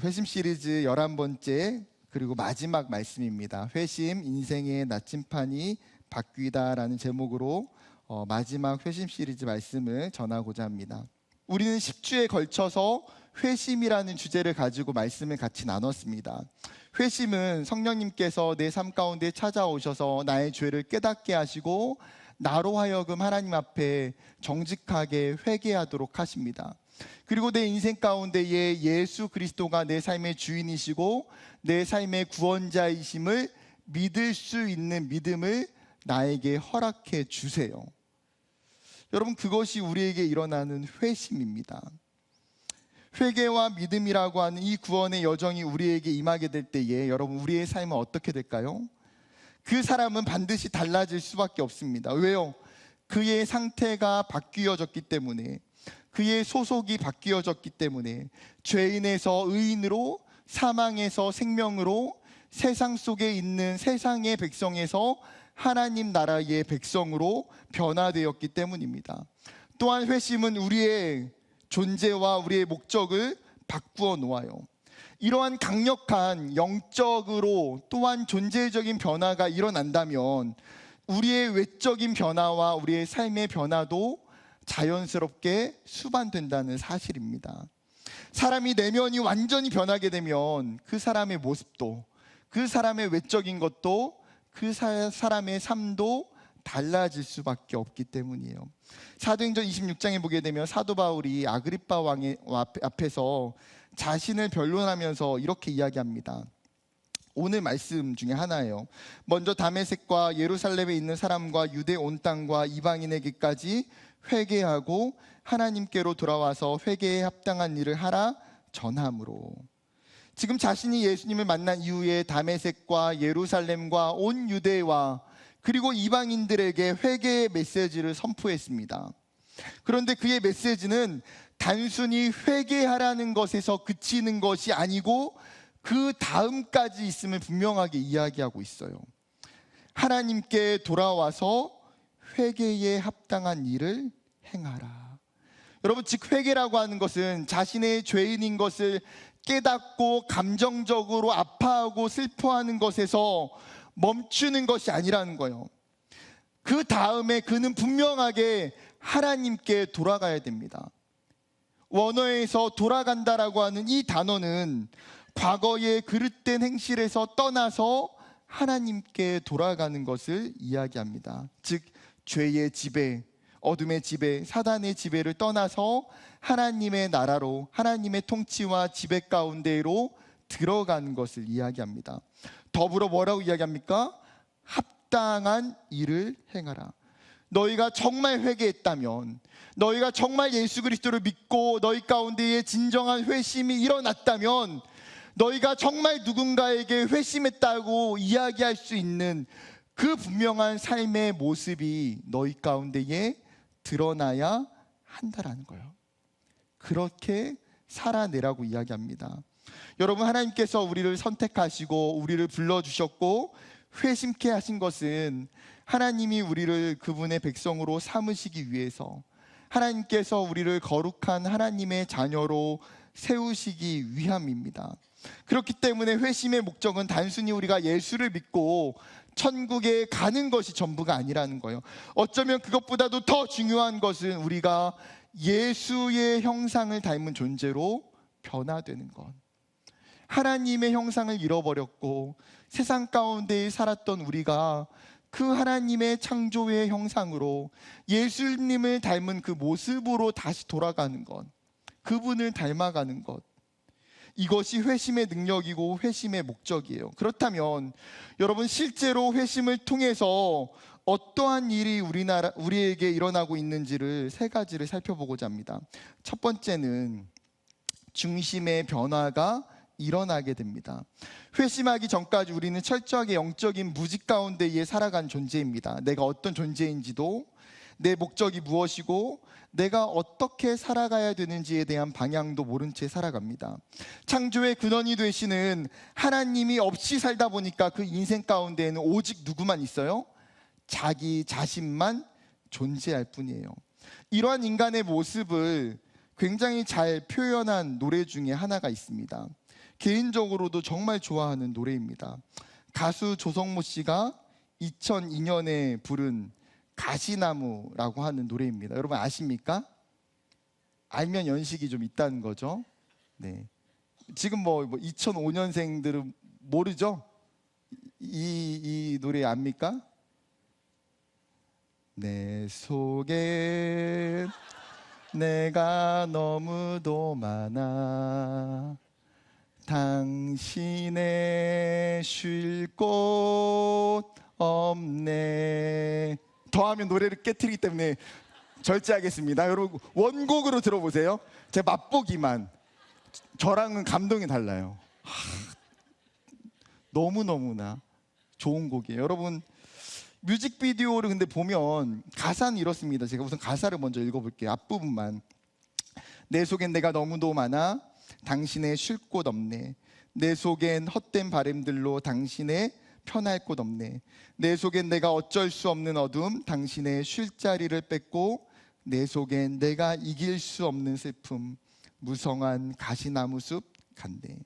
회심 시리즈 11번째 그리고 마지막 말씀입니다. 회심 인생의 나침판이 바뀌다라는 제목으로 마지막 회심 시리즈 말씀을 전하고자 합니다. 우리는 10주에 걸쳐서 회심이라는 주제를 가지고 말씀을 같이 나눴습니다. 회심은 성령님께서 내 삶 가운데 찾아오셔서 나의 죄를 깨닫게 하시고 나로 하여금 하나님 앞에 정직하게 회개하도록 하십니다. 그리고 내 인생 가운데에 예수 그리스도가 내 삶의 주인이시고 내 삶의 구원자이심을 믿을 수 있는 믿음을 나에게 허락해 주세요. 여러분, 그것이 우리에게 일어나는 회심입니다. 회개와 믿음이라고 하는 이 구원의 여정이 우리에게 임하게 될 때에 여러분, 우리의 삶은 어떻게 될까요? 그 사람은 반드시 달라질 수밖에 없습니다. 왜요? 그의 상태가 바뀌어졌기 때문에, 그의 소속이 바뀌어졌기 때문에, 죄인에서 의인으로, 사망에서 생명으로, 세상 속에 있는 세상의 백성에서 하나님 나라의 백성으로 변화되었기 때문입니다. 또한 회심은 우리의 존재와 우리의 목적을 바꾸어 놓아요. 이러한 강력한 영적으로 또한 존재적인 변화가 일어난다면 우리의 외적인 변화와 우리의 삶의 변화도 자연스럽게 수반된다는 사실입니다. 사람이 내면이 완전히 변하게 되면 그 사람의 모습도, 그 사람의 외적인 것도, 그 사람의 삶도 달라질 수밖에 없기 때문이에요. 사도행전 26장에 보게 되면 사도 바울이 아그리빠 왕의 앞에서 자신을 변론하면서 이렇게 이야기합니다. 오늘 말씀 중에 하나예요. 먼저 다메섹과 예루살렘에 있는 사람과 유대 온 땅과 이방인에게까지 회개하고 하나님께로 돌아와서 회개에 합당한 일을 하라 전함으로. 지금 자신이 예수님을 만난 이후에 다메섹과 예루살렘과 온 유대와 그리고 이방인들에게 회개의 메시지를 선포했습니다. 그런데 그의 메시지는 단순히 회개하라는 것에서 그치는 것이 아니고 그 다음까지 있음을 분명하게 이야기하고 있어요. 하나님께 돌아와서 회개에 합당한 일을 행하라. 여러분, 즉 회개라고 하는 것은 자신의 죄인인 것을 깨닫고 감정적으로 아파하고 슬퍼하는 것에서 멈추는 것이 아니라는 거예요. 그 다음에 그는 분명하게 하나님께 돌아가야 됩니다. 원어에서 돌아간다라고 하는 이 단어는 과거의 그릇된 행실에서 떠나서 하나님께 돌아가는 것을 이야기합니다. 즉 죄의 지배, 어둠의 지배, 사단의 지배를 떠나서 하나님의 나라로, 하나님의 통치와 지배 가운데로 들어가는 것을 이야기합니다. 더불어 뭐라고 이야기합니까? 합당한 일을 행하라. 너희가 정말 회개했다면, 너희가 정말 예수 그리스도를 믿고 너희 가운데에 진정한 회심이 일어났다면, 너희가 정말 누군가에게 회심했다고 이야기할 수 있는 그 분명한 삶의 모습이 너희 가운데에 드러나야 한다라는 거예요. 그렇게 살아내라고 이야기합니다. 여러분, 하나님께서 우리를 선택하시고 우리를 불러주셨고 회심케 하신 것은 하나님이 우리를 그분의 백성으로 삼으시기 위해서, 하나님께서 우리를 거룩한 하나님의 자녀로 세우시기 위함입니다. 그렇기 때문에 회심의 목적은 단순히 우리가 예수를 믿고 천국에 가는 것이 전부가 아니라는 거예요. 어쩌면 그것보다도 더 중요한 것은 우리가 예수의 형상을 닮은 존재로 변화되는 것. 하나님의 형상을 잃어버렸고 세상 가운데 살았던 우리가 그 하나님의 창조의 형상으로 예수님을 닮은 그 모습으로 다시 돌아가는 것, 그분을 닮아가는 것, 이것이 회심의 능력이고 회심의 목적이에요. 그렇다면 여러분, 실제로 회심을 통해서 어떠한 일이 우리에게 일어나고 있는지를 세 가지를 살펴보고자 합니다. 첫 번째는 중심의 변화가 일어나게 됩니다. 회심하기 전까지 우리는 철저하게 영적인 무직 가운데에 살아간 존재입니다. 내가 어떤 존재인지도, 내 목적이 무엇이고 내가 어떻게 살아가야 되는지에 대한 방향도 모른 채 살아갑니다. 창조의 근원이 되시는 하나님이 없이 살다 보니까 그 인생 가운데에는 오직 누구만 있어요? 자기 자신만 존재할 뿐이에요. 이러한 인간의 모습을 굉장히 잘 표현한 노래 중에 하나가 있습니다. 개인적으로도 정말 좋아하는 노래입니다. 가수 조성모 씨가 2002년에 부른 가시나무라고 하는 노래입니다. 여러분 아십니까? 알면 연식이 좀 있다는 거죠. 네. 지금 뭐 2005년생들은 모르죠? 이 노래 압니까? 내 속에 내가 너무도 많아 당신의 쉴 곳 없네. 더하면 노래를 깨트리기 때문에 절제하겠습니다. 여러분 원곡으로 들어보세요. 제 맛보기만 저랑은 감동이 달라요. 너무너무나 좋은 곡이에요. 여러분 뮤직비디오를 근데 보면 가사는 이렇습니다. 제가 우선 가사를 먼저 읽어볼게요. 앞부분만. 내 속엔 내가 너무도 많아 당신의 쉴 곳 없네. 내 속엔 헛된 바램들로 당신의 편할 곳 없네. 내 속엔 내가 어쩔 수 없는 어둠 당신의 쉴 자리를 뺏고 내 속엔 내가 이길 수 없는 슬픔 무성한 가시나무 숲 간대.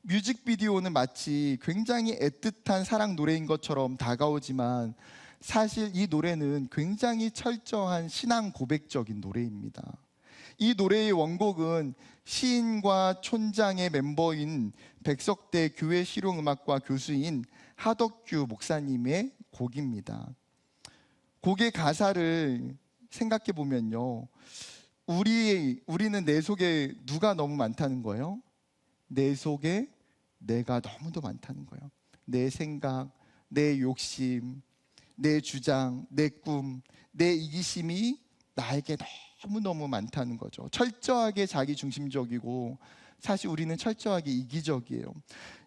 뮤직비디오는 마치 굉장히 애틋한 사랑 노래인 것처럼 다가오지만 사실 이 노래는 굉장히 철저한 신앙 고백적인 노래입니다. 이 노래의 원곡은 시인과 촌장의 멤버인 백석대 교회 실용음악과 교수인 하덕규 목사님의 곡입니다. 곡의 가사를 생각해 보면요, 우리는 내 속에 누가 너무 많다는 거예요? 내 속에 내가 너무도 많다는 거예요. 내 생각, 내 욕심, 내 주장, 내 꿈, 내 이기심이 나에게 너무너무 많다는 거죠. 철저하게 자기중심적이고 사실 우리는 철저하게 이기적이에요.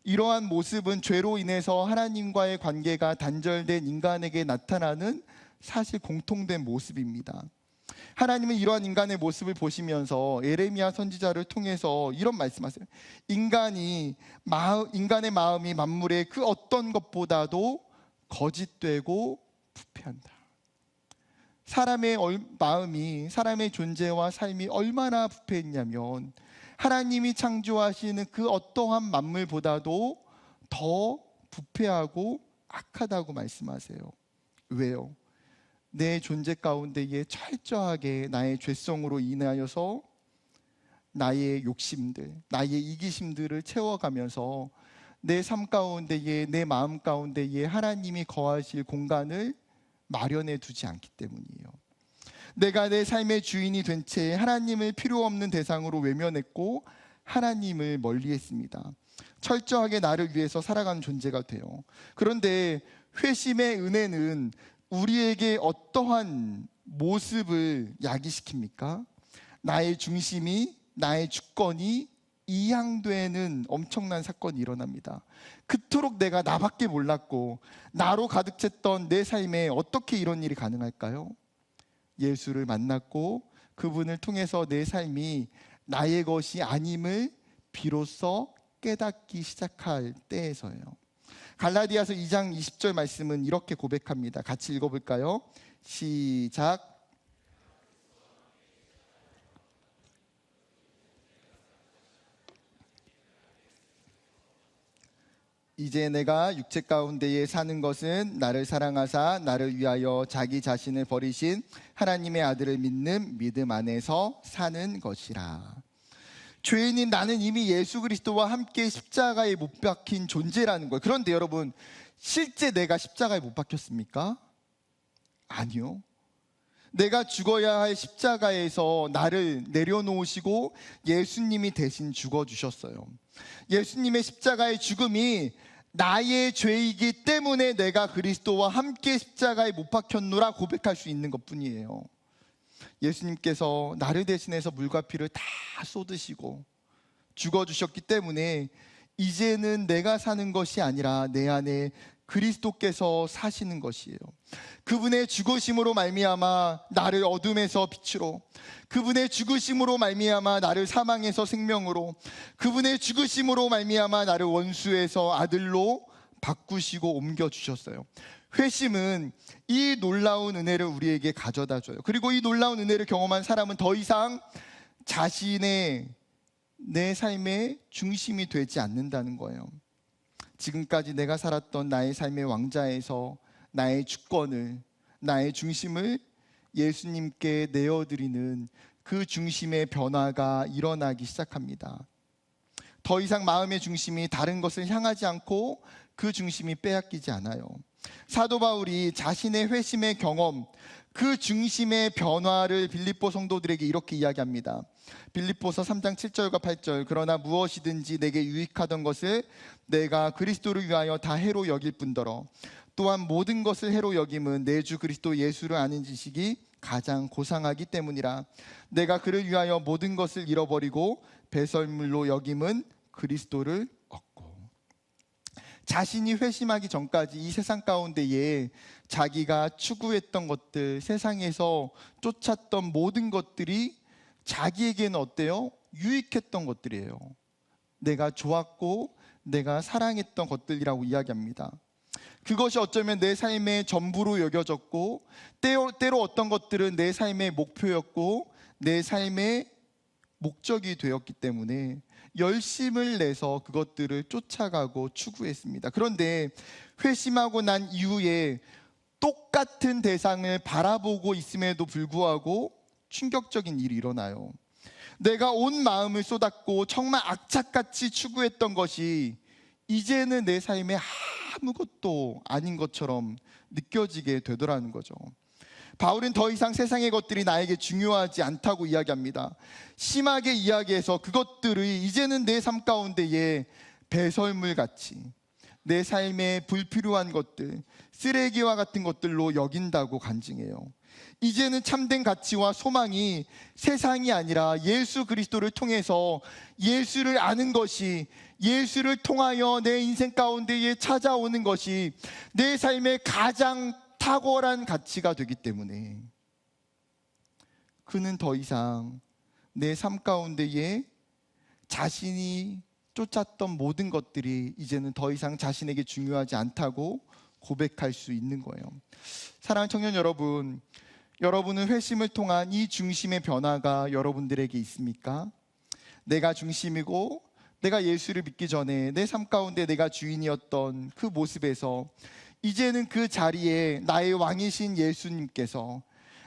이러한 모습은 죄로 인해서 하나님과의 관계가 단절된 인간에게 나타나는 사실 공통된 모습입니다. 하나님은 이러한 인간의 모습을 보시면서 예레미야 선지자를 통해서 이런 말씀하세요. 인간의 마음이 만물의 그 어떤 것보다도 거짓되고 부패한다. 사람의 마음이, 사람의 존재와 삶이 얼마나 부패했냐면 하나님이 창조하시는 그 어떠한 만물보다도 더 부패하고 악하다고 말씀하세요. 왜요? 내 존재 가운데에 철저하게 나의 죄성으로 인하여서 나의 욕심들, 나의 이기심들을 채워가면서 내 삶 가운데에, 내 마음 가운데에 하나님이 거하실 공간을 마련해 두지 않기 때문이에요. 내가 내 삶의 주인이 된 채 하나님을 필요 없는 대상으로 외면했고 하나님을 멀리했습니다. 철저하게 나를 위해서 살아가는 존재가 돼요. 그런데 회심의 은혜는 우리에게 어떠한 모습을 야기시킵니까? 나의 중심이, 나의 주권이 이양되는 엄청난 사건이 일어납니다. 그토록 내가 나밖에 몰랐고 나로 가득 찼던 내 삶에 어떻게 이런 일이 가능할까요? 예수를 만났고 그분을 통해서 내 삶이 나의 것이 아님을 비로소 깨닫기 시작할 때에서예요. 갈라디아서 2장 20절 말씀은 이렇게 고백합니다. 같이 읽어볼까요? 시작. 이제 내가 육체 가운데에 사는 것은 나를 사랑하사 나를 위하여 자기 자신을 버리신 하나님의 아들을 믿는 믿음 안에서 사는 것이라. 죄인인 나는 이미 예수 그리스도와 함께 십자가에 못 박힌 존재라는 거예요. 그런데 여러분, 실제 내가 십자가에 못 박혔습니까? 아니요. 내가 죽어야 할 십자가에서 나를 내려놓으시고 예수님이 대신 죽어주셨어요. 예수님의 십자가의 죽음이 나의 죄이기 때문에 내가 그리스도와 함께 십자가에 못 박혔노라 고백할 수 있는 것뿐이에요. 예수님께서 나를 대신해서 물과 피를 다 쏟으시고 죽어주셨기 때문에 이제는 내가 사는 것이 아니라 내 안에 그리스도께서 사시는 것이에요. 그분의 죽으심으로 말미암아 나를 어둠에서 빛으로, 그분의 죽으심으로 말미암아 나를 사망에서 생명으로, 그분의 죽으심으로 말미암아 나를 원수에서 아들로 바꾸시고 옮겨주셨어요. 회심은 이 놀라운 은혜를 우리에게 가져다 줘요. 그리고 이 놀라운 은혜를 경험한 사람은 더 이상 자신의 내 삶의 중심이 되지 않는다는 거예요. 지금까지 내가 살았던 나의 삶의 왕좌에서 나의 주권을, 나의 중심을 예수님께 내어드리는 그 중심의 변화가 일어나기 시작합니다. 더 이상 마음의 중심이 다른 것을 향하지 않고 그 중심이 빼앗기지 않아요. 사도 바울이 자신의 회심의 경험, 그 중심의 변화를 빌립보 성도들에게 이렇게 이야기합니다. 빌립보서 3장 7절과 8절. 그러나 무엇이든지 내게 유익하던 것을 내가 그리스도를 위하여 다 해로 여길 뿐더러 또한 모든 것을 해로 여김은 내 주 그리스도 예수를 아는 지식이 가장 고상하기 때문이라. 내가 그를 위하여 모든 것을 잃어버리고 배설물로 여김은 그리스도를 얻고. 자신이 회심하기 전까지 이 세상 가운데에 자기가 추구했던 것들, 세상에서 쫓았던 모든 것들이 자기에게는 어때요? 유익했던 것들이에요. 내가 좋았고 내가 사랑했던 것들이라고 이야기합니다. 그것이 어쩌면 내 삶의 전부로 여겨졌고 때로 어떤 것들은 내 삶의 목표였고 내 삶의 목적이 되었기 때문에 열심을 내서 그것들을 쫓아가고 추구했습니다. 그런데 회심하고 난 이후에 똑같은 대상을 바라보고 있음에도 불구하고 충격적인 일이 일어나요. 내가 온 마음을 쏟았고 정말 악착같이 추구했던 것이 이제는 내 삶에 아무것도 아닌 것처럼 느껴지게 되더라는 거죠. 바울은 더 이상 세상의 것들이 나에게 중요하지 않다고 이야기합니다. 심하게 이야기해서 그것들이 이제는 내 삶 가운데에 배설물같이 내 삶에 불필요한 것들, 쓰레기와 같은 것들로 여긴다고 간증해요. 이제는 참된 가치와 소망이 세상이 아니라 예수 그리스도를 통해서 예수를 아는 것이, 예수를 통하여 내 인생 가운데에 찾아오는 것이 내 삶의 가장 탁월한 가치가 되기 때문에 그는 더 이상 내 삶 가운데에 자신이 쫓았던 모든 것들이 이제는 더 이상 자신에게 중요하지 않다고 고백할 수 있는 거예요. 사랑하는 청년 여러분, 여러분은 회심을 통한 이 중심의 변화가 여러분들에게 있습니까? 내가 중심이고 내가 예수를 믿기 전에 내 삶 가운데 내가 주인이었던 그 모습에서 이제는 그 자리에 나의 왕이신 예수님께서,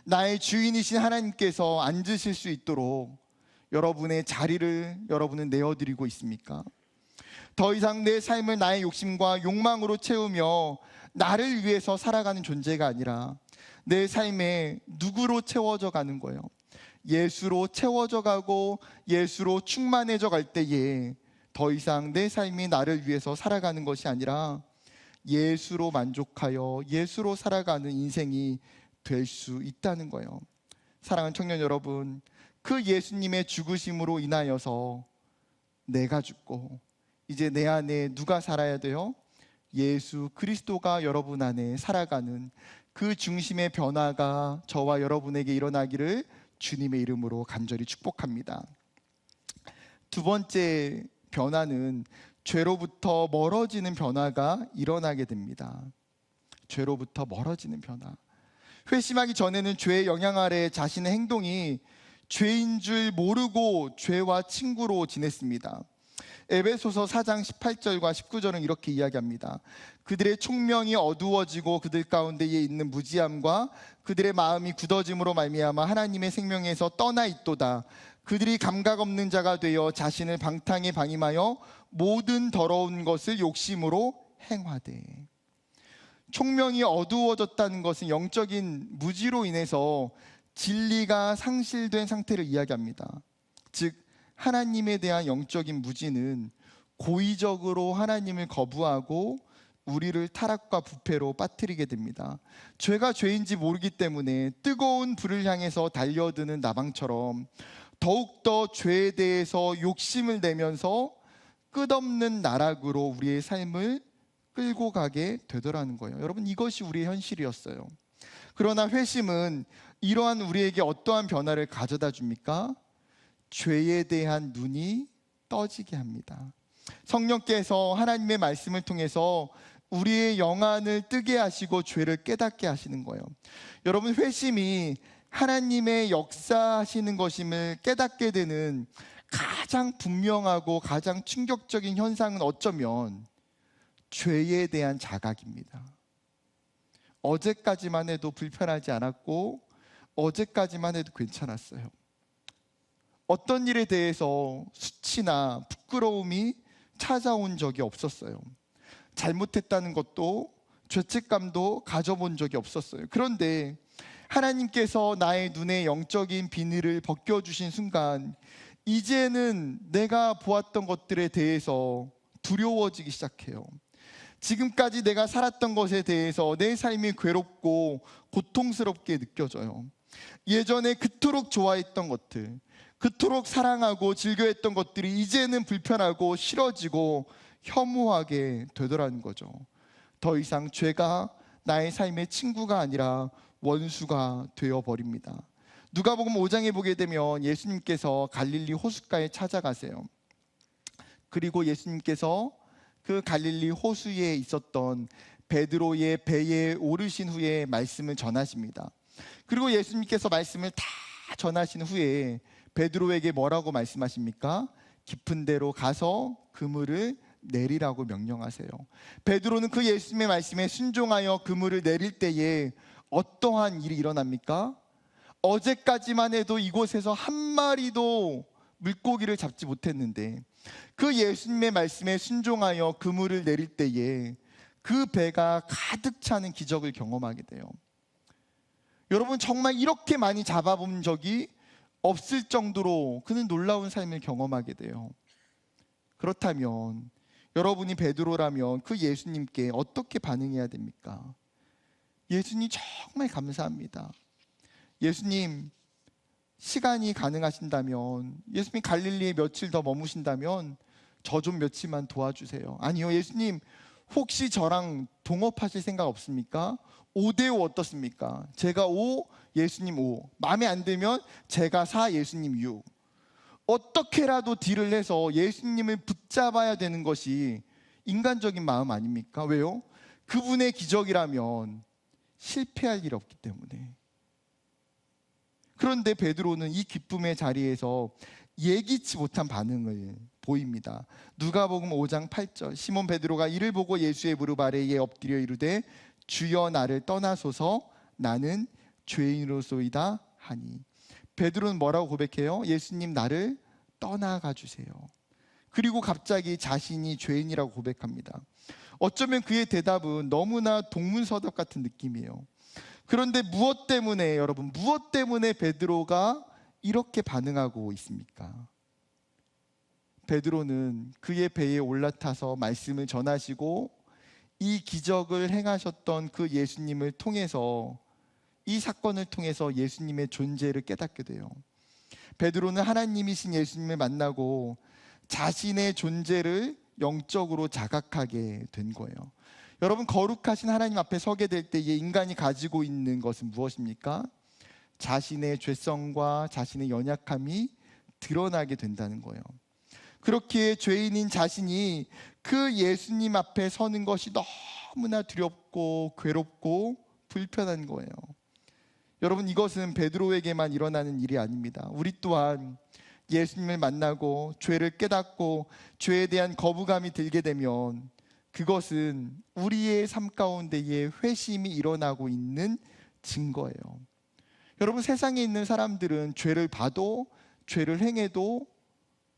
나의 주인이신 하나님께서 앉으실 수 있도록 여러분의 자리를 여러분은 내어드리고 있습니까? 더 이상 내 삶을 나의 욕심과 욕망으로 채우며 나를 위해서 살아가는 존재가 아니라 내 삶에 누구로 채워져 가는 거예요? 예수로 채워져 가고 예수로 충만해져 갈 때에 더 이상 내 삶이 나를 위해서 살아가는 것이 아니라 예수로 만족하여 예수로 살아가는 인생이 될 수 있다는 거예요. 사랑하는 청년 여러분, 그 예수님의 죽으심으로 인하여서 내가 죽고 이제 내 안에 누가 살아야 돼요? 예수 그리스도가 여러분 안에 살아가는 그 중심의 변화가 저와 여러분에게 일어나기를 주님의 이름으로 간절히 축복합니다. 두 번째 변화는 죄로부터 멀어지는 변화가 일어나게 됩니다. 죄로부터 멀어지는 변화. 회심하기 전에는 죄의 영향 아래 자신의 행동이 죄인 줄 모르고 죄와 친구로 지냈습니다. 에베소서 4장 18절과 19절은 이렇게 이야기합니다. 그들의 총명이 어두워지고 그들 가운데에 있는 무지함과 그들의 마음이 굳어짐으로 말미암아 하나님의 생명에서 떠나 있도다. 그들이 감각 없는 자가 되어 자신을 방탕에 방임하여 모든 더러운 것을 욕심으로 행하되. 총명이 어두워졌다는 것은 영적인 무지로 인해서 진리가 상실된 상태를 이야기합니다. 즉 하나님에 대한 영적인 무지는 고의적으로 하나님을 거부하고 우리를 타락과 부패로 빠뜨리게 됩니다. 죄가 죄인지 모르기 때문에 뜨거운 불을 향해서 달려드는 나방처럼 더욱더 죄에 대해서 욕심을 내면서 끝없는 나락으로 우리의 삶을 끌고 가게 되더라는 거예요. 여러분, 이것이 우리의 현실이었어요. 그러나 회심은 이러한 우리에게 어떠한 변화를 가져다 줍니까? 죄에 대한 눈이 떠지게 합니다. 성령께서 하나님의 말씀을 통해서 우리의 영안을 뜨게 하시고 죄를 깨닫게 하시는 거예요. 여러분, 회심이 하나님의 역사하시는 것임을 깨닫게 되는 가장 분명하고 가장 충격적인 현상은 어쩌면 죄에 대한 자각입니다. 어제까지만 해도 불편하지 않았고 어제까지만 해도 괜찮았어요. 어떤 일에 대해서 수치나 부끄러움이 찾아온 적이 없었어요. 잘못했다는 것도 죄책감도 가져본 적이 없었어요. 그런데 하나님께서 나의 눈에 영적인 비늘을 벗겨주신 순간 이제는 내가 보았던 것들에 대해서 두려워지기 시작해요. 지금까지 내가 살았던 것에 대해서 내 삶이 괴롭고 고통스럽게 느껴져요. 예전에 그토록 좋아했던 것들, 그토록 사랑하고 즐겨했던 것들이 이제는 불편하고 싫어지고 혐오하게 되더라는 거죠. 더 이상 죄가 나의 삶의 친구가 아니라 원수가 되어버립니다. 누가복음 5장에 보게 되면 예수님께서 갈릴리 호숫가에 찾아가세요. 그리고 예수님께서 그 갈릴리 호수에 있었던 베드로의 배에 오르신 후에 말씀을 전하십니다. 그리고 예수님께서 말씀을 다 전하신 후에 베드로에게 뭐라고 말씀하십니까? 깊은 데로 가서 그물을 내리라고 명령하세요. 베드로는 그 예수님의 말씀에 순종하여 그물을 내릴 때에 어떠한 일이 일어납니까? 어제까지만 해도 이곳에서 한 마리도 물고기를 잡지 못했는데 그 예수님의 말씀에 순종하여 그물을 내릴 때에 그 배가 가득 차는 기적을 경험하게 돼요. 여러분, 정말 이렇게 많이 잡아본 적이 없을 정도로 그는 놀라운 삶을 경험하게 돼요. 그렇다면 여러분이 베드로라면 그 예수님께 어떻게 반응해야 됩니까? 예수님 정말 감사합니다. 예수님, 시간이 가능하신다면, 예수님 갈릴리에 며칠 더 머무신다면 저 좀 며칠만 도와주세요. 아니요, 예수님 혹시 저랑 동업하실 생각 없습니까? 5대5 어떻습니까? 제가 5, 예수님 5. 마음에 안 들면 제가 4, 예수님 6. 어떻게라도 딜을 해서 예수님을 붙잡아야 되는 것이 인간적인 마음 아닙니까? 왜요? 그분의 기적이라면 실패할 일 없기 때문에. 그런데 베드로는 이 기쁨의 자리에서 예기치 못한 반응을 보입니다. 누가복음 5장 8절, 시몬 베드로가 이를 보고 예수의 무릎 아래에 엎드려 이르되 주여 나를 떠나소서 나는 죄인으로소이다 하니. 베드로는 뭐라고 고백해요? 예수님 나를 떠나가 주세요. 그리고 갑자기 자신이 죄인이라고 고백합니다. 어쩌면 그의 대답은 너무나 동문서답 같은 느낌이에요. 그런데 무엇 때문에, 여러분, 무엇 때문에 베드로가 이렇게 반응하고 있습니까? 베드로는 그의 배에 올라타서 말씀을 전하시고 이 기적을 행하셨던 그 예수님을 통해서, 이 사건을 통해서 예수님의 존재를 깨닫게 돼요. 베드로는 하나님이신 예수님을 만나고 자신의 존재를 영적으로 자각하게 된 거예요. 여러분, 거룩하신 하나님 앞에 서게 될 때에 인간이 가지고 있는 것은 무엇입니까? 자신의 죄성과 자신의 연약함이 드러나게 된다는 거예요. 그렇기에 죄인인 자신이 그 예수님 앞에 서는 것이 너무나 두렵고 괴롭고 불편한 거예요. 여러분, 이것은 베드로에게만 일어나는 일이 아닙니다. 우리 또한 예수님을 만나고 죄를 깨닫고 죄에 대한 거부감이 들게 되면 그것은 우리의 삶 가운데에 회심이 일어나고 있는 증거예요. 여러분, 세상에 있는 사람들은 죄를 봐도, 죄를 행해도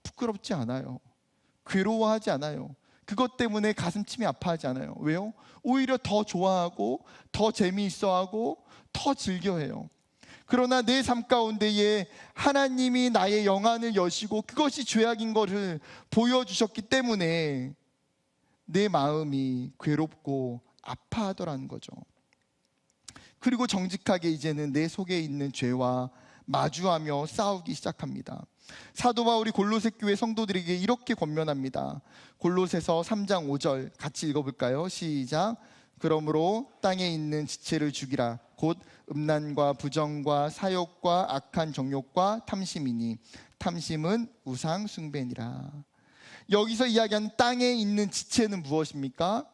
부끄럽지 않아요. 괴로워하지 않아요. 그것 때문에 가슴침이 아파하지 않아요. 왜요? 오히려 더 좋아하고 더 재미있어하고 더 즐겨해요. 그러나 내 삶 가운데에 하나님이 나의 영안을 여시고 그것이 죄악인 것을 보여주셨기 때문에 내 마음이 괴롭고 아파하더라는 거죠. 그리고 정직하게 이제는 내 속에 있는 죄와 마주하며 싸우기 시작합니다. 사도 바울이 골로새 교회 성도들에게 이렇게 권면합니다. 골로새서 3장 5절 같이 읽어볼까요? 시작. 그러므로 땅에 있는 지체를 죽이라. 곧 음란과 부정과 사욕과 악한 정욕과 탐심이니 탐심은 우상 숭배니라. 여기서 이야기하는 땅에 있는 지체는 무엇입니까?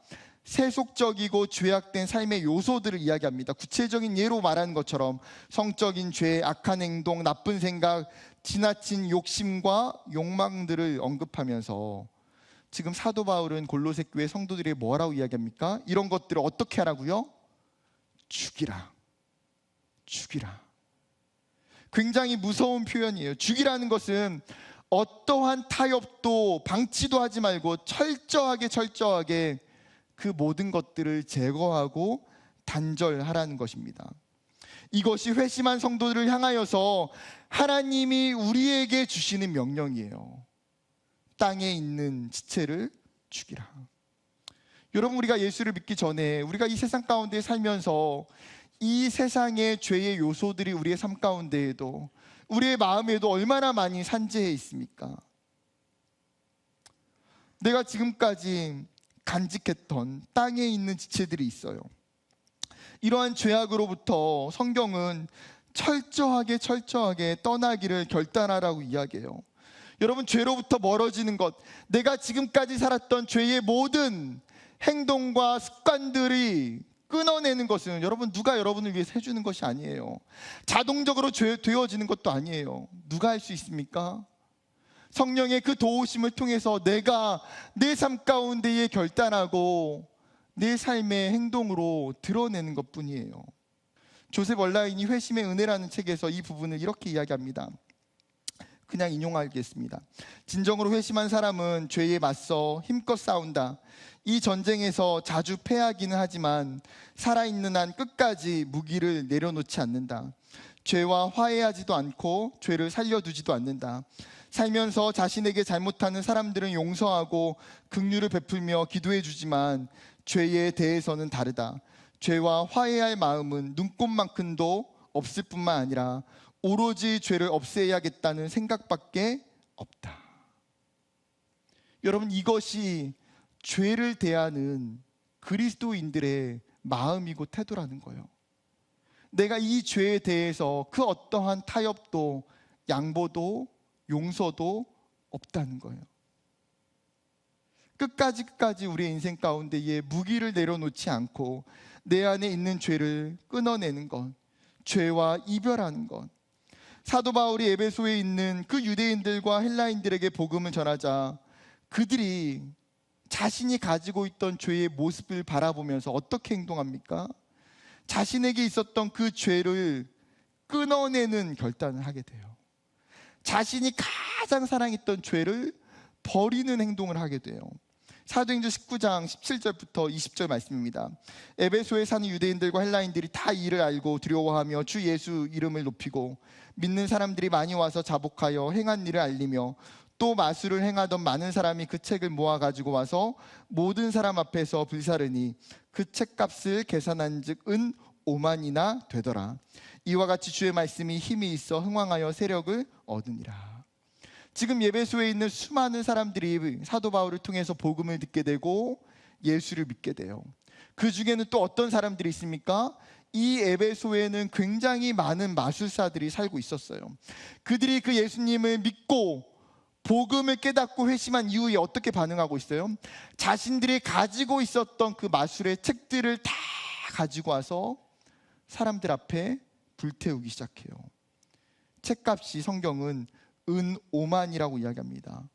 세속적이고 죄악된 삶의 요소들을 이야기합니다. 구체적인 예로 말하는 것처럼 성적인 죄, 악한 행동, 나쁜 생각, 지나친 욕심과 욕망들을 언급하면서 지금 사도 바울은 골로새 교회 성도들에게 뭐라고 이야기합니까? 이런 것들을 어떻게 하라고요? 죽이라. 죽이라. 굉장히 무서운 표현이에요. 죽이라는 것은 어떠한 타협도 방치도 하지 말고 철저하게 그 모든 것들을 제거하고 단절하라는 것입니다. 이것이 회심한 성도들을 향하여서 하나님이 우리에게 주시는 명령이에요. 땅에 있는 지체를 죽이라. 여러분, 우리가 예수를 믿기 전에 우리가 이 세상 가운데 살면서 이 세상의 죄의 요소들이 우리의 삶 가운데에도 우리의 마음에도 얼마나 많이 산재해 있습니까? 내가 지금까지 간직했던 땅에 있는 지체들이 있어요. 이러한 죄악으로부터 성경은 철저하게 떠나기를 결단하라고 이야기해요. 여러분, 죄로부터 멀어지는 것, 내가 지금까지 살았던 죄의 모든 행동과 습관들이 끊어내는 것은 여러분, 누가 여러분을 위해서 해주는 것이 아니에요. 자동적으로 되어지는 것도 아니에요. 누가 할 수 있습니까? 성령의 그 도우심을 통해서 내가 내 삶 가운데에 결단하고 내 삶의 행동으로 드러내는 것뿐이에요. 조셉 얼라인이 회심의 은혜라는 책에서 이 부분을 이렇게 이야기합니다. 그냥 인용하겠습니다. 진정으로 회심한 사람은 죄에 맞서 힘껏 싸운다. 이 전쟁에서 자주 패하기는 하지만 살아있는 한 끝까지 무기를 내려놓지 않는다. 죄와 화해하지도 않고 죄를 살려두지도 않는다. 살면서 자신에게 잘못하는 사람들은 용서하고 긍휼을 베풀며 기도해 주지만 죄에 대해서는 다르다. 죄와 화해할 마음은 눈꼽만큼도 없을 뿐만 아니라 오로지 죄를 없애야겠다는 생각밖에 없다. 여러분, 이것이 죄를 대하는 그리스도인들의 마음이고 태도라는 거예요. 내가 이 죄에 대해서 그 어떠한 타협도 양보도 용서도 없다는 거예요. 끝까지 우리의 인생 가운데에 무기를 내려놓지 않고 내 안에 있는 죄를 끊어내는 것, 죄와 이별하는 것. 사도 바울이 에베소에 있는 그 유대인들과 헬라인들에게 복음을 전하자 그들이 자신이 가지고 있던 죄의 모습을 바라보면서 어떻게 행동합니까? 자신에게 있었던 그 죄를 끊어내는 결단을 하게 돼요. 자신이 가장 사랑했던 죄를 버리는 행동을 하게 돼요. 사도행전 19장 17절부터 20절 말씀입니다. 에베소에 사는 유대인들과 헬라인들이 다 이를 알고 두려워하며 주 예수 이름을 높이고 믿는 사람들이 많이 와서 자복하여 행한 일을 알리며 또 마술을 행하던 많은 사람이 그 책을 모아 가지고 와서 모든 사람 앞에서 불사르니 그 책값을 계산한즉 은 5만이나 되더라. 이와 같이 주의 말씀이 힘이 있어 흥왕하여 세력을 얻으니라. 지금 에베소에 있는 수많은 사람들이 사도 바울을 통해서 복음을 듣게 되고 예수를 믿게 돼요. 그 중에는 또 어떤 사람들이 있습니까? 이 에베소에는 굉장히 많은 마술사들이 살고 있었어요. 그들이 그 예수님을 믿고 복음을 깨닫고 회심한 이후에 어떻게 반응하고 있어요? 자신들이 가지고 있었던 그 마술의 책들을 다 가지고 와서 사람들 앞에 불태우기 시작해요. 책값이 성경은 은 5만이라고 이야기합니다.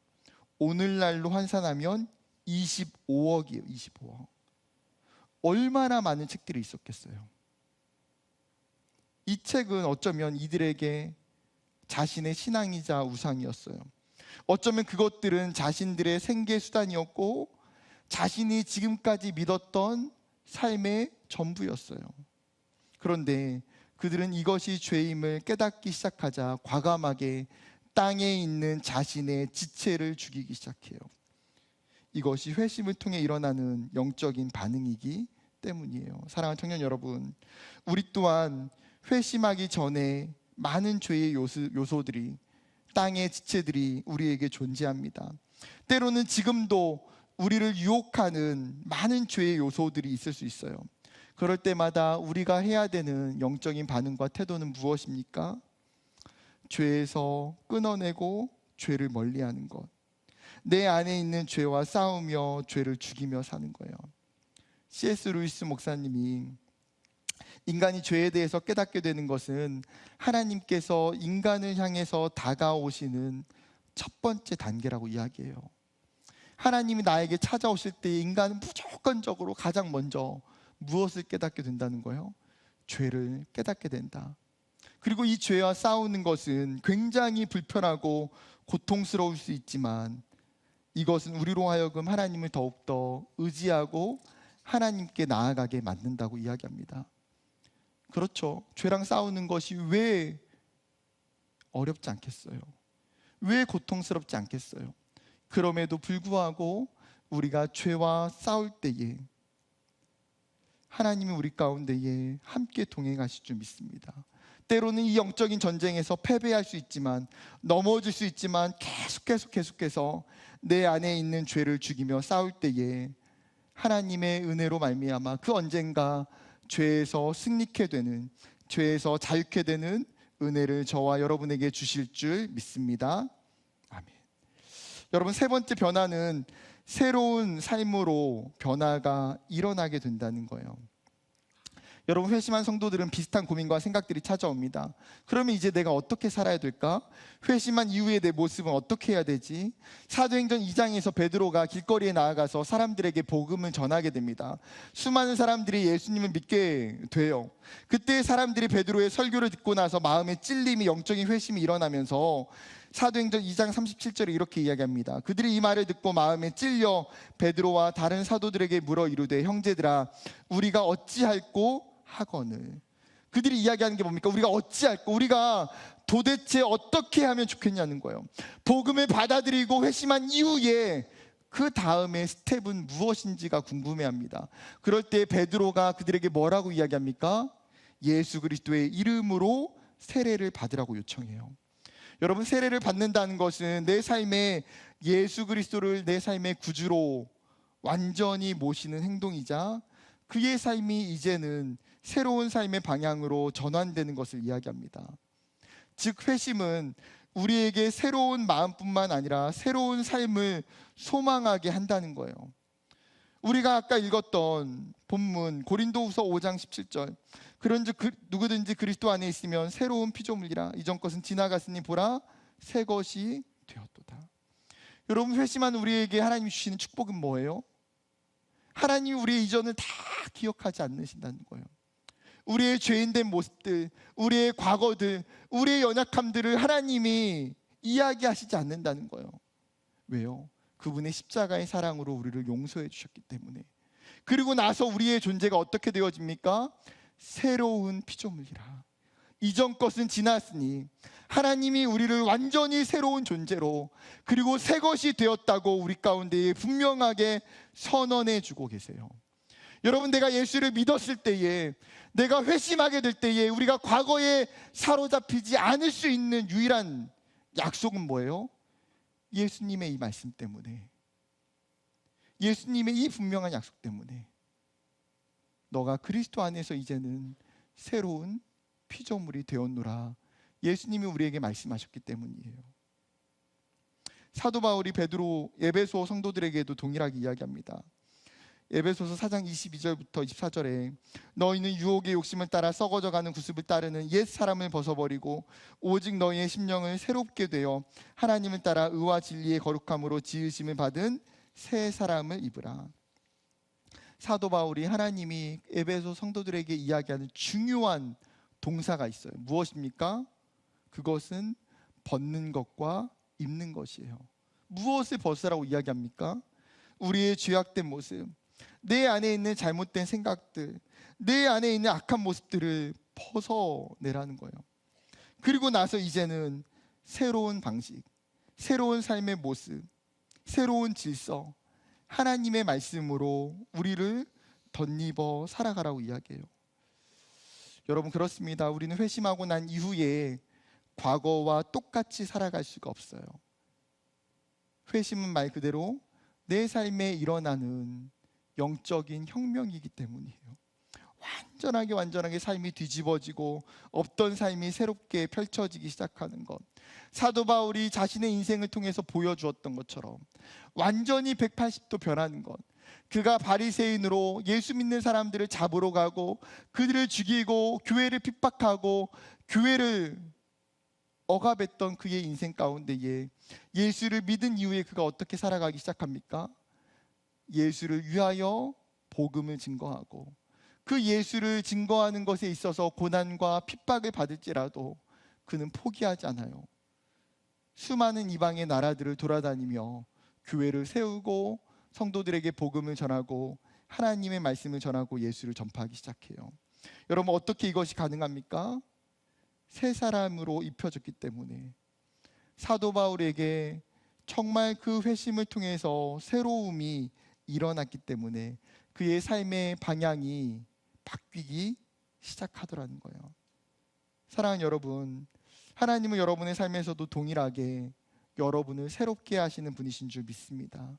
오늘날로 환산하면 25억이에요. 25억. 얼마나 많은 책들이 있었겠어요. 이 책은 어쩌면 이들에게 자신의 신앙이자 우상이었어요. 어쩌면 그것들은 자신들의 생계 수단이었고 자신이 지금까지 믿었던 삶의 전부였어요. 그런데 그들은 이것이 죄임을 깨닫기 시작하자 과감하게 땅에 있는 자신의 지체를 죽이기 시작해요. 이것이 회심을 통해 일어나는 영적인 반응이기 때문이에요. 사랑하는 청년 여러분, 우리 또한 회심하기 전에 많은 죄의 요소들이, 땅의 지체들이 우리에게 존재합니다. 때로는 지금도 우리를 유혹하는 많은 죄의 요소들이 있을 수 있어요. 그럴 때마다 우리가 해야 되는 영적인 반응과 태도는 무엇입니까? 죄에서 끊어내고 죄를 멀리하는 것. 내 안에 있는 죄와 싸우며 죄를 죽이며 사는 거예요. C.S. 루이스 목사님이 인간이 죄에 대해서 깨닫게 되는 것은 하나님께서 인간을 향해서 다가오시는 첫 번째 단계라고 이야기해요. 하나님이 나에게 찾아오실 때 인간은 무조건적으로 가장 먼저 무엇을 깨닫게 된다는 거예요? 죄를 깨닫게 된다. 그리고 이 죄와 싸우는 것은 굉장히 불편하고 고통스러울 수 있지만 이것은 우리로 하여금 하나님을 더욱더 의지하고 하나님께 나아가게 만든다고 이야기합니다. 그렇죠. 죄랑 싸우는 것이 왜 어렵지 않겠어요? 왜 고통스럽지 않겠어요? 그럼에도 불구하고 우리가 죄와 싸울 때에 하나님이 우리 가운데에 함께 동행하실 줄 믿습니다. 때로는 이 영적인 전쟁에서 패배할 수 있지만, 넘어질 수 있지만 계속해서 내 안에 있는 죄를 죽이며 싸울 때에 하나님의 은혜로 말미암아 그 언젠가 죄에서 승리케 되는, 죄에서 자유케 되는 은혜를 저와 여러분에게 주실 줄 믿습니다. 아멘. 여러분, 세 번째 변화는 새로운 삶으로 변화가 일어나게 된다는 거예요. 여러분, 회심한 성도들은 비슷한 고민과 생각들이 찾아옵니다. 그러면 이제 내가 어떻게 살아야 될까? 회심한 이후의 내 모습은 어떻게 해야 되지? 사도행전 2장에서 베드로가 길거리에 나아가서 사람들에게 복음을 전하게 됩니다. 수많은 사람들이 예수님을 믿게 돼요. 그때 사람들이 베드로의 설교를 듣고 나서 마음에 찔림이, 영적인 회심이 일어나면서 사도행전 2장 37절에 이렇게 이야기합니다. 그들이 이 말을 듣고 마음에 찔려 베드로와 다른 사도들에게 물어 이르되, 형제들아, 우리가 어찌할꼬 하거늘. 그들이 이야기하는 게 뭡니까? 우리가 어찌할꼬, 우리가 도대체 어떻게 하면 좋겠냐는 거예요. 복음을 받아들이고 회심한 이후에 그 다음에 스텝은 무엇인지가 궁금해합니다. 그럴 때 베드로가 그들에게 뭐라고 이야기합니까? 예수 그리스도의 이름으로 세례를 받으라고 요청해요. 여러분, 세례를 받는다는 것은 내 삶에 예수 그리스도를 내 삶의 구주로 완전히 모시는 행동이자 그의 삶이 이제는 새로운 삶의 방향으로 전환되는 것을 이야기합니다. 즉, 회심은 우리에게 새로운 마음뿐만 아니라 새로운 삶을 소망하게 한다는 거예요. 우리가 아까 읽었던 본문 고린도후서 5장 17절, 그런즉 누구든지 그리스도 안에 있으면 새로운 피조물이라, 이전 것은 지나갔으니 보라 새 것이 되었도다. 여러분, 회심한 우리에게 하나님이 주시는 축복은 뭐예요? 하나님이 우리의 이전을 다 기억하지 않으신다는 거예요. 우리의 죄인된 모습들, 우리의 과거들, 우리의 연약함들을 하나님이 이야기하시지 않는다는 거예요. 왜요? 그분의 십자가의 사랑으로 우리를 용서해 주셨기 때문에. 그리고 나서 우리의 존재가 어떻게 되어집니까? 새로운 피조물이라. 이전 것은 지났으니 하나님이 우리를 완전히 새로운 존재로, 그리고 새 것이 되었다고 우리 가운데 분명하게 선언해 주고 계세요. 여러분, 내가 예수를 믿었을 때에, 내가 회심하게 될 때에 우리가 과거에 사로잡히지 않을 수 있는 유일한 약속은 뭐예요? 예수님의 이 말씀 때문에, 예수님의 이 분명한 약속 때문에 너가 그리스도 안에서 이제는 새로운 피조물이 되었노라. 예수님이 우리에게 말씀하셨기 때문이에요. 사도 바울이 베드로 에베소 성도들에게도 동일하게 이야기합니다. 에베소서 4장 22절부터 24절에 너희는 유혹의 욕심을 따라 썩어져가는 구습을 따르는 옛 사람을 벗어버리고 오직 너희의 심령을 새롭게 되어 하나님을 따라 의와 진리의 거룩함으로 지으심을 받은 새 사람을 입으라. 사도 바울이 하나님이 에베소 성도들에게 이야기하는 중요한 동사가 있어요. 무엇입니까? 그것은 벗는 것과 입는 것이에요. 무엇을 벗으라고 이야기합니까? 우리의 죄악된 모습, 내 안에 있는 잘못된 생각들, 내 안에 있는 악한 모습들을 벗어내라는 거예요. 그리고 나서 이제는 새로운 방식, 새로운 삶의 모습, 새로운 질서, 하나님의 말씀으로 우리를 덧입어 살아가라고 이야기해요. 여러분, 그렇습니다. 우리는 회심하고 난 이후에 과거와 똑같이 살아갈 수가 없어요. 회심은 말 그대로 내 삶에 일어나는 영적인 혁명이기 때문이에요. 완전하게 삶이 뒤집어지고 없던 삶이 새롭게 펼쳐지기 시작하는 것, 사도 바울이 자신의 인생을 통해서 보여주었던 것처럼 완전히 180도 변하는 것, 그가 바리새인으로 예수 믿는 사람들을 잡으러 가고 그들을 죽이고 교회를 핍박하고 교회를 억압했던 그의 인생 가운데에 예수를 믿은 이후에 그가 어떻게 살아가기 시작합니까? 예수를 위하여 복음을 증거하고 그 예수를 증거하는 것에 있어서 고난과 핍박을 받을지라도 그는 포기하지 않아요. 수많은 이방의 나라들을 돌아다니며 교회를 세우고 성도들에게 복음을 전하고 하나님의 말씀을 전하고 예수를 전파하기 시작해요. 여러분, 어떻게 이것이 가능합니까? 새 사람으로 입혀졌기 때문에. 사도 바울에게 정말 그 회심을 통해서 새로움이 일어났기 때문에 그의 삶의 방향이 바뀌기 시작하더라는 거예요. 사랑하는 여러분, 하나님은 여러분의 삶에서도 동일하게 여러분을 새롭게 하시는 분이신 줄 믿습니다.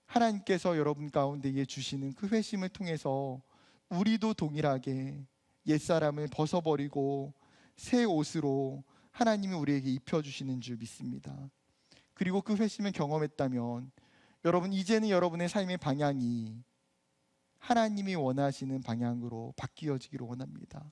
하나님께서 여러분 가운데에 주시는 그 회심을 통해서 우리도 동일하게 옛사람을 벗어버리고 새 옷으로 하나님이 우리에게 입혀주시는 줄 믿습니다. 그리고 그 회심을 경험했다면 여러분, 이제는 여러분의 삶의 방향이 하나님이 원하시는 방향으로 바뀌어지기를 원합니다.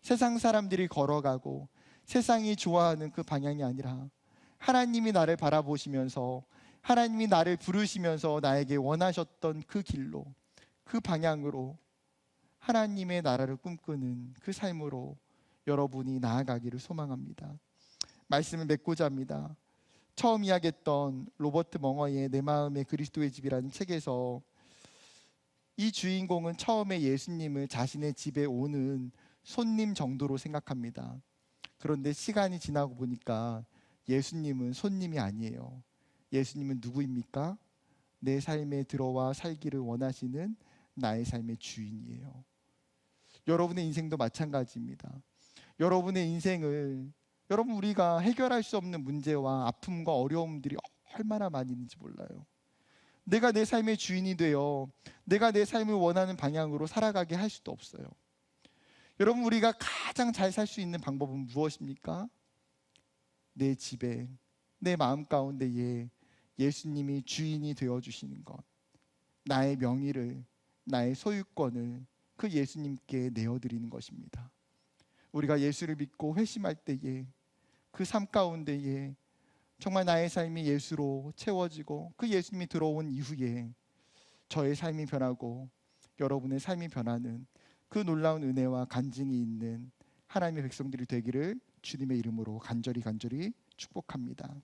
세상 사람들이 걸어가고 세상이 좋아하는 그 방향이 아니라 하나님이 나를 바라보시면서 하나님이 나를 부르시면서 나에게 원하셨던 그 길로, 그 방향으로 하나님의 나라를 꿈꾸는 그 삶으로 여러분이 나아가기를 소망합니다. 말씀을 맺고자 합니다. 처음 이야기했던 로버트 멍어의 내 마음의 그리스도의 집이라는 책에서 이 주인공은 처음에 예수님을 자신의 집에 오는 손님 정도로 생각합니다. 그런데 시간이 지나고 보니까 예수님은 손님이 아니에요. 예수님은 누구입니까? 내 삶에 들어와 살기를 원하시는 나의 삶의 주인이에요. 여러분의 인생도 마찬가지입니다. 여러분의 인생을, 여러분, 우리가 해결할 수 없는 문제와 아픔과 어려움들이 얼마나 많이 있는지 몰라요. 내가 내 삶의 주인이 되어 내가 내 삶을 원하는 방향으로 살아가게 할 수도 없어요. 여러분, 우리가 가장 잘 살 수 있는 방법은 무엇입니까? 내 집에, 내 마음 가운데에 예수님이 주인이 되어주시는 것, 나의 명의를, 나의 소유권을 그 예수님께 내어드리는 것입니다. 우리가 예수를 믿고 회심할 때에 그 삶 가운데에 정말 나의 삶이 예수로 채워지고 그 예수님이 들어온 이후에 저의 삶이 변하고 여러분의 삶이 변하는 그 놀라운 은혜와 간증이 있는 하나님의 백성들이 되기를 주님의 이름으로 간절히 축복합니다.